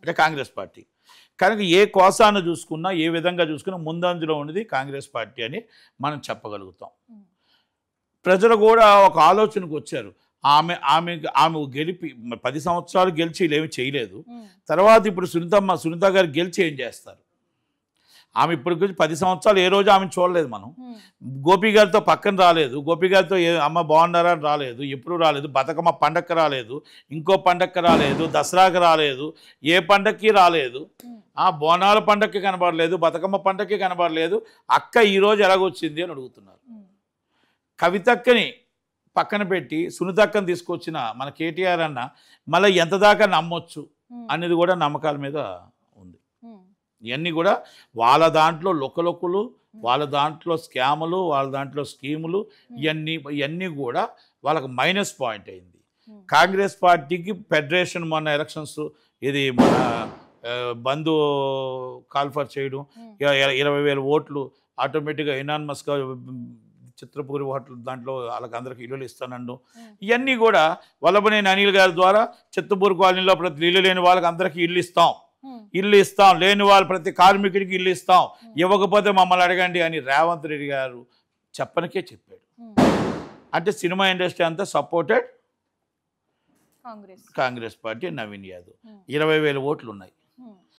అంటే కాంగ్రెస్ పార్టీ. కనుక ఏ కోసాన్ని చూసుకున్నా ఏ విధంగా చూసుకున్నా ముందంజలో ఉన్నది కాంగ్రెస్ పార్టీ అని మనం చెప్పగలుగుతాం. ప్రజలు కూడా ఒక ఆలోచనకు వచ్చారు. ఆమె ఆమె ఆమె గెలిపి 10 సంవత్సరాలు గెలిచి ఏమి చేయలేదు. తర్వాత ఇప్పుడు సునీత గారు గెలిచి ఏం చేస్తారు? ఆమె ఇప్పుడు 10 సంవత్సరాలు ఏ రోజు ఆమెను చూడలేదు మనం. గోపి గారితో పక్కన రాలేదు. గోపి గారితో అమ్మ బాగున్నారా అని రాలేదు. ఎప్పుడు రాలేదు. బతుకమ్మ పండక్కి రాలేదు. ఇంకో పండక్కి రాలేదు. దసరాకి రాలేదు. ఏ పండక్కి రాలేదు. బోనాల పండక్కి కనబడలేదు. బతుకమ్మ పండక్కి కనబడలేదు. అక్క ఈరోజు ఎలాగొచ్చింది అని అడుగుతున్నారు. కవితక్కని పక్కన పెట్టి సునీతక్కని తీసుకొచ్చిన మన కేటీఆర్ అన్న మళ్ళీ ఎంత దాకా నమ్మొచ్చు అనేది కూడా నమ్మకాల మీద ఉంది. ఇవన్నీ కూడా వాళ్ళ దాంట్లో లొక్కలొక్కులు, వాళ్ళ దాంట్లో స్కాములు, వాళ్ళ దాంట్లో స్కీములు, ఇవన్నీ కూడా వాళ్ళకి మైనస్ పాయింట్ అయింది. కాంగ్రెస్ పార్టీకి ఫెడరేషన్ మొన్న ఎలక్షన్స్ ఇది మన బంధు కాల్ఫర్ చేయడం, 20,000 ఓట్లు ఆటోమేటిక్గా ఎనానమస్గా చిత్రపూరి హోటల్ దాంట్లో వాళ్ళకి అందరికి ఇల్లులు ఇస్తానండు. ఇవన్నీ కూడా వల్లభనేని అనిల్ గారి ద్వారా చిత్తపూర్ కాలనీలో ప్రతి ఇల్లు లేని వాళ్ళకి అందరికీ ఇల్లు ఇస్తాం, లేని వాళ్ళు ప్రతి కార్మికుడికి ఇల్లు ఇస్తాం, ఇవ్వకపోతే మమ్మల్ని అడగండి అని రేవంత్ రెడ్డి గారు చెప్పనికే చెప్పాడు. అంటే సినిమా ఇండస్ట్రీ అంతా సపోర్టెడ్ కాంగ్రెస్ పార్టీ, నవీన్ యాదవ్. 20,000 ఓట్లు ఉన్నాయి.